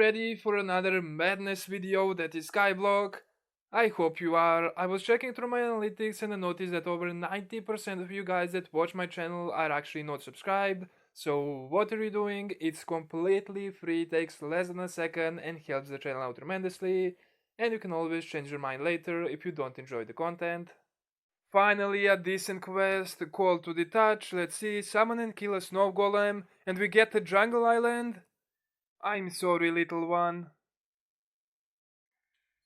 ready for another madness video that is Skyblock? I hope you are. I was checking through my analytics and I noticed that over 90% of you guys that watch my channel are actually not subscribed. So what are you doing? It's completely free, takes less than a second and helps the channel out tremendously. And you can always change your mind later if you don't enjoy the content. Finally, a decent quest, call to detach. Let's see, summon and kill a snow golem, and we get the jungle island. I'm sorry, little one.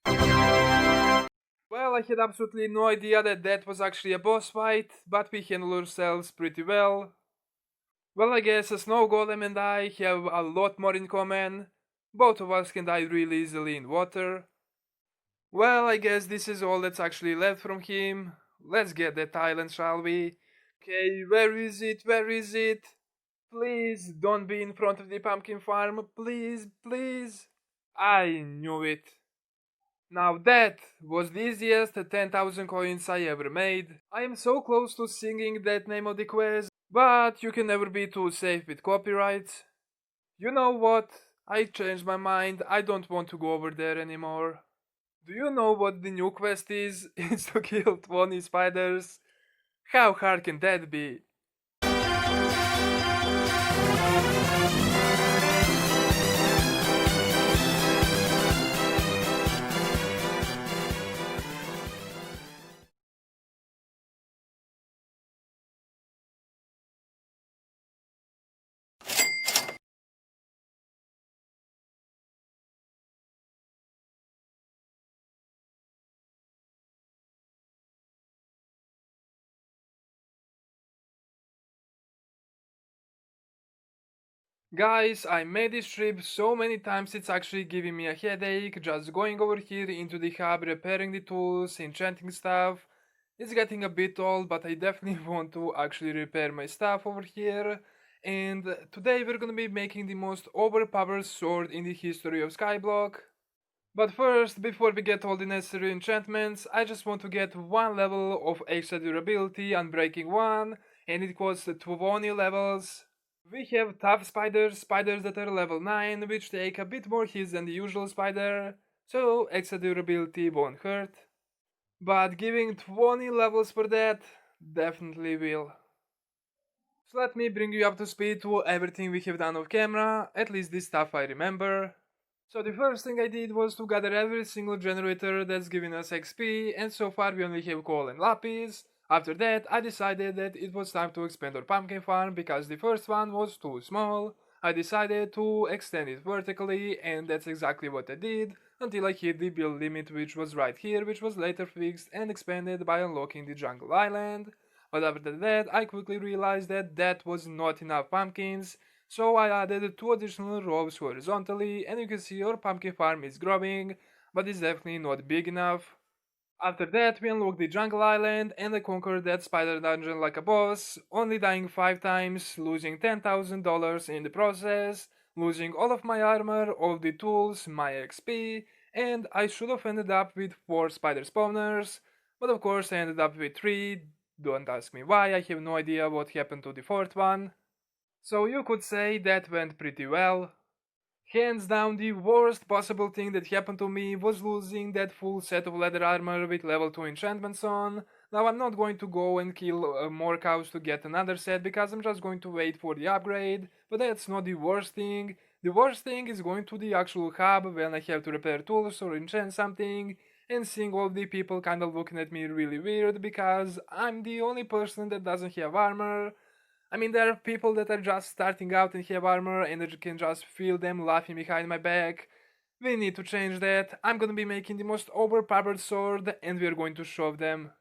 Well, I had absolutely no idea that that was actually a boss fight, but we handled ourselves pretty well. Well, I guess a snow golem and I have a lot more in common. Both of us can die really easily in water. Well, I guess this is all that's actually left from him. Let's get that island, shall we? Okay, where is it? Where is it? Please don't be in front of the pumpkin farm. Please, please. I knew it. Now that was the easiest 10,000 coins I ever made. I am so close to singing that name of the quest, but you can never be too safe with copyright. You know what? I changed my mind. I don't want to go over there anymore. Do you know what the new quest is? It's to kill 20 spiders. How hard can that be? Guys, I made this trip so many times it's actually giving me a headache just going over here into the hub, repairing the tools, enchanting stuff. It's getting a bit old, but I definitely want to actually repair my stuff over here. And today we're gonna be making the most overpowered sword in the history of Skyblock. But first, before we get all the necessary enchantments, I just want to get one level of extra durability, Unbreaking 1, and it costs 20 levels. We have tough spiders, spiders that are level 9, which take a bit more hits than the usual spider, so extra durability won't hurt. But giving 20 levels for that definitely will. So let me bring you up to speed to everything we have done off camera, at least the stuff I remember. So the first thing I did was to gather every single generator that's giving us XP, and so far we only have coal and lapis. After that, I decided that it was time to expand our pumpkin farm because the first one was too small. I decided to extend it vertically, and that's exactly what I did until I hit the build limit, which was right here, which was later fixed and expanded by unlocking the jungle island. But after that, I quickly realized that that was not enough pumpkins, so I added 2 additional rows horizontally, and you can see our pumpkin farm is growing, but it's definitely not big enough. After that, we unlocked the jungle island and I conquered that spider dungeon like a boss, only dying 5 times, losing $10,000 in the process, losing all of my armor, all the tools, my XP, and I should have ended up with 4 spider spawners, but of course I ended up with 3, don't ask me why, I have no idea what happened to the 4th one. So you could say that went pretty well. Hands down, the worst possible thing that happened to me was losing that full set of leather armor with level 2 enchantments on. Now I'm not going to go and kill more cows to get another set because I'm just going to wait for the upgrade, but that's not the worst thing. The worst thing is going to the actual hub when I have to repair tools or enchant something and seeing all the people kinda looking at me really weird because I'm the only person that doesn't have armor. I mean, there are people that are just starting out and have armor and I can just feel them laughing behind my back. We need to change that. I'm gonna be making the most overpowered sword and we're going to show them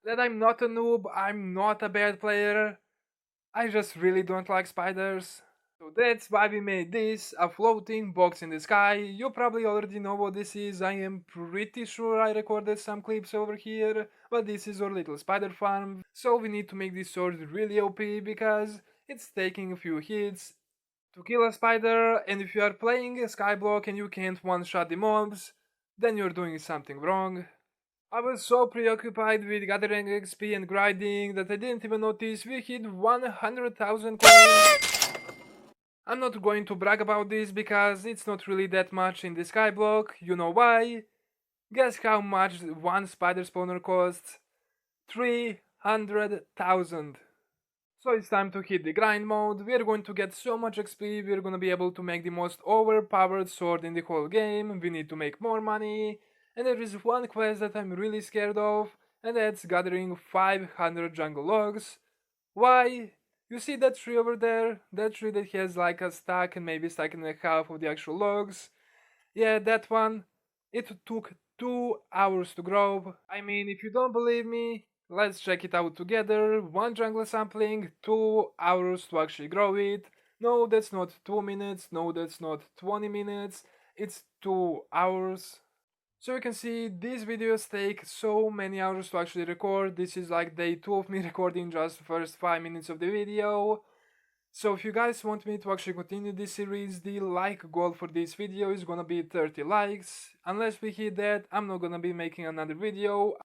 that I'm not a noob, I'm not a bad player. I just really don't like spiders. So that's why we made this, a floating box in the sky. You probably already know what this is, I am pretty sure I recorded some clips over here, but this is our little spider farm. So we need to make this sword really OP because it's taking a few hits to kill a spider, and if you are playing a Skyblock and you can't one-shot the mobs, then you're doing something wrong. I was so preoccupied with gathering XP and grinding that I didn't even notice we hit 100,000 coins. I'm not going to brag about this because it's not really that much in the Skyblock, you know why? Guess how much one spider spawner costs? 300,000. So it's time to hit the grind mode. We're going to get so much XP, we're gonna be able to make the most overpowered sword in the whole game. We need to make more money. And there is one quest that I'm really scared of, and that's gathering 500 jungle logs. Why? You see that tree over there? That tree that has like a stack and maybe stack and a half of the actual logs? Yeah, that one. It took 2 hours to grow. I mean, if you don't believe me, let's check it out together. One jungle sampling, 2 hours to actually grow it. No, that's not 2 minutes. No, that's not 20 minutes. It's 2 hours. So you can see these videos take so many hours to actually record. This is like day 2 of me recording just the first 5 minutes of the video. So if you guys want me to actually continue this series, the like goal for this video is gonna be 30 likes. Unless we hit that, I'm not gonna be making another video.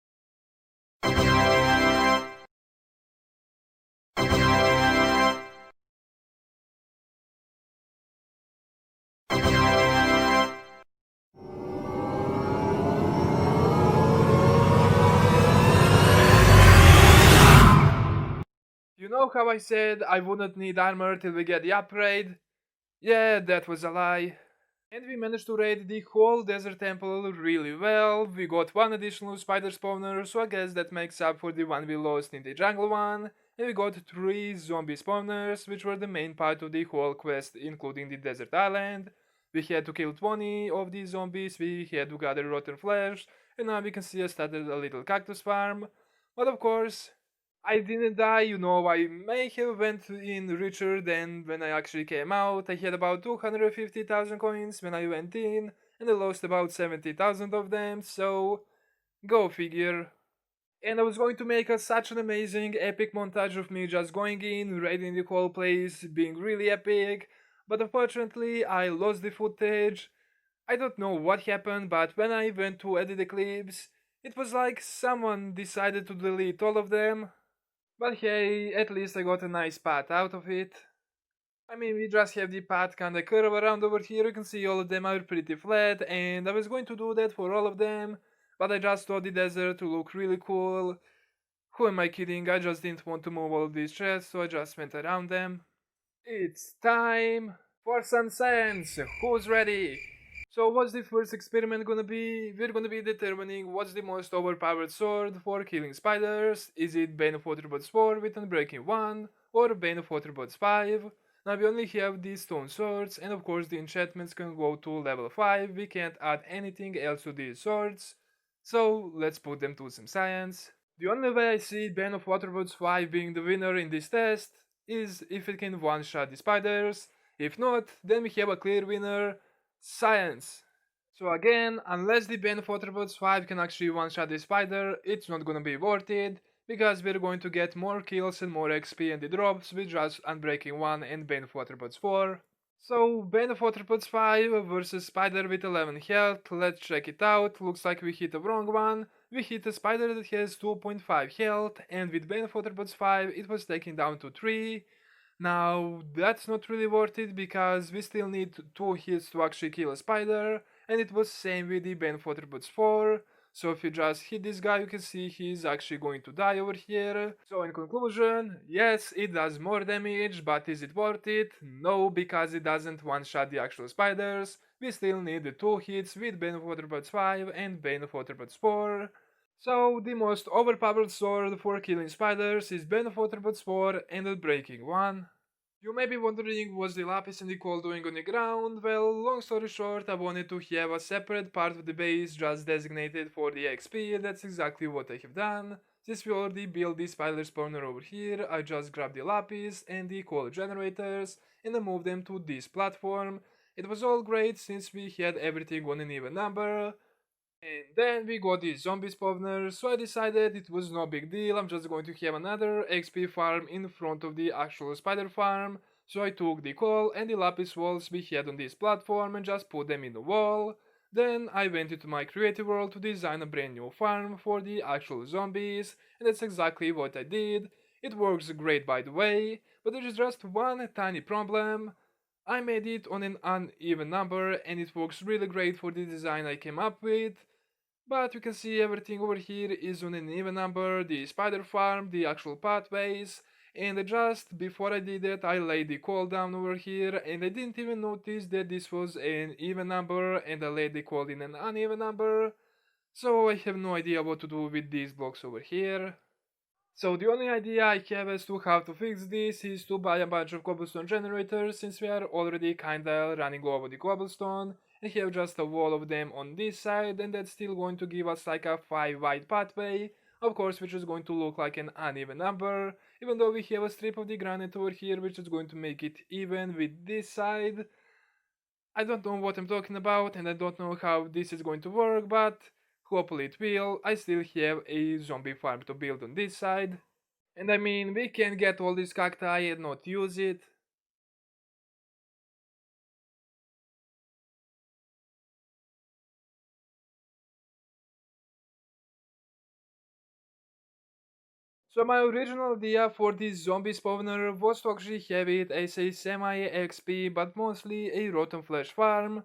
You know how I said I wouldn't need armor till we get the upgrade? Yeah, that was a lie. And we managed to raid the whole desert temple really well. We got one additional spider spawner, so I guess that makes up for the one we lost in the jungle one. And we got 3 zombie spawners, which were the main part of the whole quest, including the desert island. We had to kill 20 of these zombies, we had to gather rotten flesh, and now we can see I started a little cactus farm. But of course, I didn't die, you know, I may have went in richer than when I actually came out. I had about 250,000 coins when I went in, and I lost about 70,000 of them, so go figure. And I was going to make such an amazing epic montage of me just going in, raiding the whole place, being really epic, but unfortunately I lost the footage. I don't know what happened, but when I went to edit the clips, it was like someone decided to delete all of them. But hey, at least I got a nice path out of it. I mean, we just have the path kinda curve around over here, you can see all of them are pretty flat, and I was going to do that for all of them, but I just thought the desert to look really cool. Who am I kidding, I just didn't want to move all of these chests, so I just went around them. It's time for some science! Who's ready? So what's the first experiment gonna be? We're gonna be determining what's the most overpowered sword for killing spiders. Is it Bane of Waterbots 4 with Unbreaking 1 or Bane of Waterbots 5? Now we only have these stone swords, and of course the enchantments can go to level 5, we can't add anything else to these swords. So let's put them to some science. The only way I see Bane of Waterbots 5 being the winner in this test is if it can one-shot the spiders. If not, then we have a clear winner, science. So again, unless the Bane of Waterbots 5 can actually one-shot the spider, it's not gonna be worth it, because we're going to get more kills and more XP and the drops with just Unbreaking 1 and Bane of Waterbots 4. So, Bane of Waterbots 5 versus Spider with 11 health, let's check it out. Looks like we hit the wrong one. We hit a spider that has 2.5 health, and with Bane of Waterbots 5 it was taken down to 3. Now, that's not really worth it because we still need 2 hits to actually kill a spider, and it was same with the Bane of Waterbots 4. So if you just hit this guy, you can see he's actually going to die over here. So in conclusion, yes, it does more damage, but is it worth it? No, because it doesn't one-shot the actual spiders. We still need the 2 hits with Bane of Waterbots 5 and Bane of Waterbots 4. So the most overpowered sword for killing spiders is Bane of Waterbots 4 and Unbreaking 1. You may be wondering what's the lapis and the coal doing on the ground. Well, long story short, I wanted to have a separate part of the base just designated for the XP, and that's exactly what I have done. Since we already built the spider spawner over here, I just grabbed the lapis and the coal generators and I moved them to this platform. It was all great since we had everything on an even number. And then we got the zombie spawner, so I decided it was no big deal, I'm just going to have another XP farm in front of the actual spider farm. So I took the coal and the lapis walls we had on this platform and just put them in the wall. Then I went into my creative world to design a brand new farm for the actual zombies, and that's exactly what I did. It works great by the way, but there is just one tiny problem. I made it on an uneven number and it works really great for the design I came up with. But you can see everything over here is on an even number, the spider farm, the actual pathways, and just before I did that I laid the coal down over here and I didn't even notice that this was an even number and I laid the coal in an uneven number, so I have no idea what to do with these blocks over here. So the only idea I have as to how to fix this is to buy a bunch of cobblestone generators since we are already kinda running over the cobblestone and have just a wall of them on this side and that's still going to give us like a 5 wide pathway, of course which is going to look like an uneven number, even though we have a strip of the granite over here which is going to make it even with this side. I don't know what I'm talking about and I don't know how this is going to work, but hopefully it will. I still have a zombie farm to build on this side. And I mean, we can get all these cacti and not use it. So my original idea for this zombie spawner was to actually have it as a semi-XP but mostly a rotten flesh farm,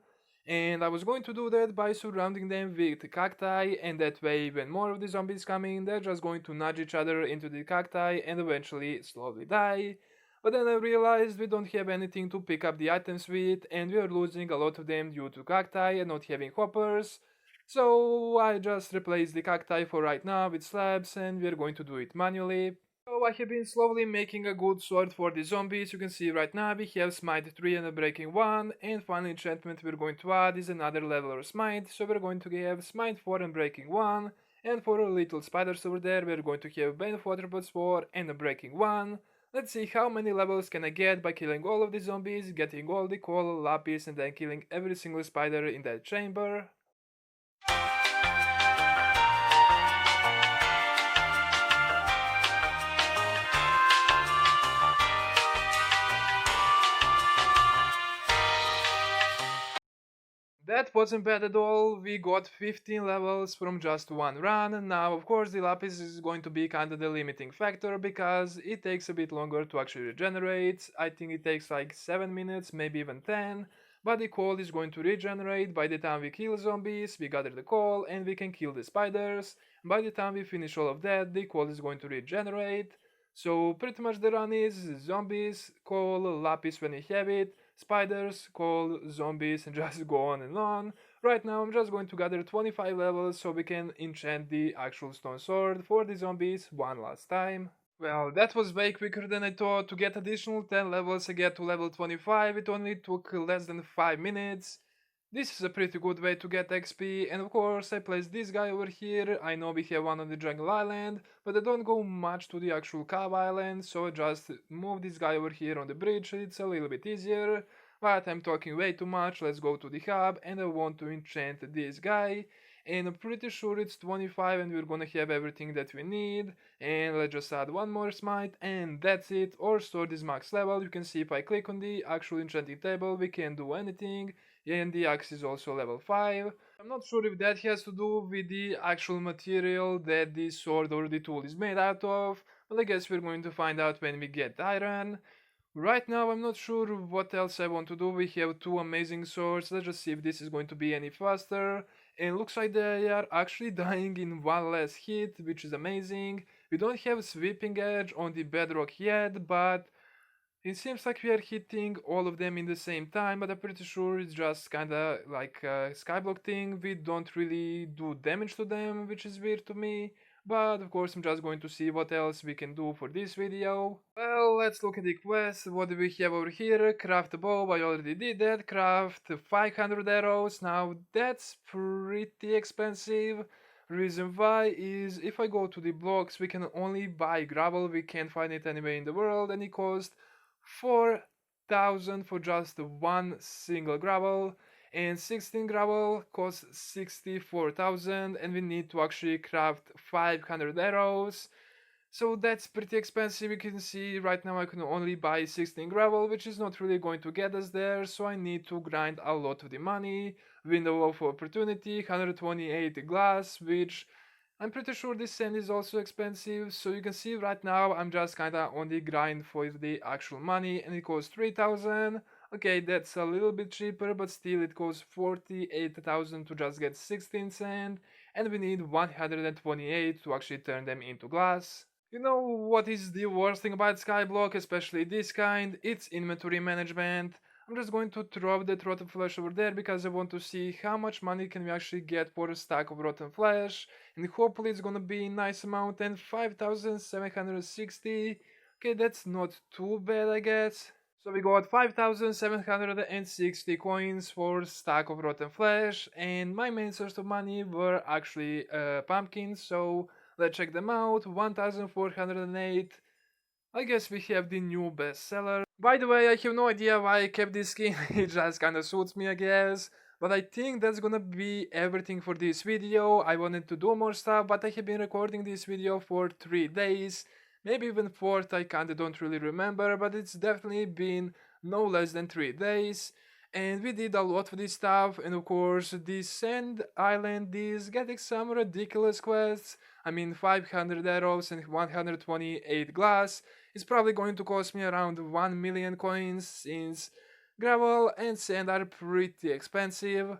and I was going to do that by surrounding them with cacti, and that way when more of the zombies come in they're just going to nudge each other into the cacti and eventually slowly die. But then I realized we don't have anything to pick up the items with and we are losing a lot of them due to cacti and not having hoppers. So I just replaced the cacti for right now with slabs and we're going to do it manually. So I have been slowly making a good sword for the zombies. You can see right now we have smite 3 and a breaking 1, and final enchantment we're going to add is another level of smite, so we're going to have smite 4 and breaking 1, and for our little spiders over there we're going to have bane of waterbuds 4 and a breaking 1. Let's see how many levels can I get by killing all of the zombies, getting all the coal, lapis, and then killing every single spider in that chamber. That wasn't bad at all. We got 15 levels from just one run. Now, of course, the lapis is going to be kind of the limiting factor because it takes a bit longer to actually regenerate. I think it takes like 7 minutes, maybe even 10. But the coal is going to regenerate by the time we kill zombies, we gather the coal, and we can kill the spiders. By the time we finish all of that, the coal is going to regenerate. So pretty much the run is zombies, coal, lapis when you have it, spiders, coal, zombies, and just go on and on. Right now I'm just going to gather 25 levels so we can enchant the actual stone sword for the zombies one last time. Well, that was way quicker than I thought. To get additional 10 levels and get to level 25, it only took less than 5 minutes. This is a pretty good way to get XP, and of course I placed this guy over here. I know we have one on the jungle island, but I don't go much to the actual cave island, so I just move this guy over here on the bridge, it's a little bit easier. But I'm talking way too much, let's go to the hub, and I want to enchant this guy. And I'm pretty sure it's 25 and we're gonna have everything that we need. And let's just add one more smite and that's it. Our sword is max level. You can see if I click on the actual enchanting table we can do anything. And the axe is also level 5. I'm not sure if that has to do with the actual material that the sword or the tool is made out of, but I guess we're going to find out when we get iron. Right now I'm not sure what else I want to do. We have two amazing swords. Let's just see if this is going to be any faster. And looks like they are actually dying in one less hit, which is amazing. We don't have sweeping edge on the bedrock yet, but it seems like we are hitting all of them in the same time, but I'm pretty sure it's just kinda like a skyblock thing. We don't really do damage to them, which is weird to me. But of course I'm just going to see what else we can do for this video. Well, let's look at the quest. What do we have over here? Craft a bow, I already did that. Craft 500 arrows. Now that's pretty expensive. Reason why is if I go to the blocks we can only buy gravel, we can't find it anywhere in the world, and it costs 4,000 for just one single gravel, and 16 gravel costs 64,000, and we need to actually craft 500 arrows. So that's pretty expensive. You can see right now I can only buy 16 gravel, which is not really going to get us there, so I need to grind a lot of the money. Window of opportunity, 128 glass, which I'm pretty sure this sand is also expensive, so you can see right now I'm just kinda on the grind for the actual money and it costs 3,000. Okay, that's a little bit cheaper, but still it costs 48,000 to just get 16 sand, and we need 128 to actually turn them into glass. You know what is the worst thing about Skyblock, especially this kind? It's inventory management. I'm just going to throw that rotten flesh over there because I want to see how much money can we actually get for a stack of rotten flesh, and hopefully it's gonna be a nice amount, and 5,760. Okay, that's not too bad, I guess. So we got 5,760 coins for stack of rotten flesh, and my main source of money were actually pumpkins, so let's check them out. 1,408. I guess we have the new bestseller. By the way, I have no idea why I kept this skin, it just kinda suits me, I guess. But I think that's gonna be everything for this video. I wanted to do more stuff, but I have been recording this video for 3 days. Maybe even 4th, I kinda don't really remember, but it's definitely been no less than 3 days. And we did a lot of this stuff, and of course, this Sand Island is getting some ridiculous quests. I mean, 500 arrows and 128 glass is probably going to cost me around 1 million coins, since gravel and sand are pretty expensive.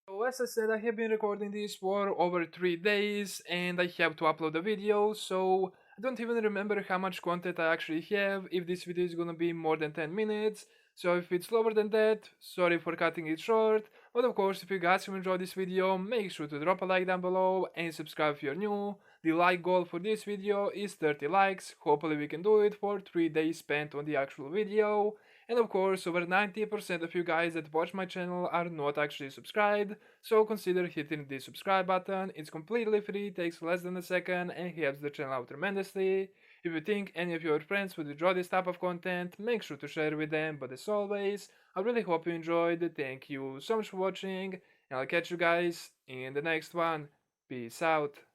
So as I said, I have been recording this for over 3 days, and I have to upload a video, so I don't even remember how much content I actually have, if this video is gonna be more than 10 minutes, so if it's lower than that, sorry for cutting it short, but of course if you guys have enjoyed this video, make sure to drop a like down below and subscribe if you're new. The like goal for this video is 30 likes, hopefully we can do it for 3 days spent on the actual video. And of course, over 90% of you guys that watch my channel are not actually subscribed, so consider hitting the subscribe button. It's completely free, takes less than a second, and helps the channel out tremendously. If you think any of your friends would enjoy this type of content, make sure to share with them, but as always, I really hope you enjoyed. Thank you so much for watching, and I'll catch you guys in the next one. Peace out.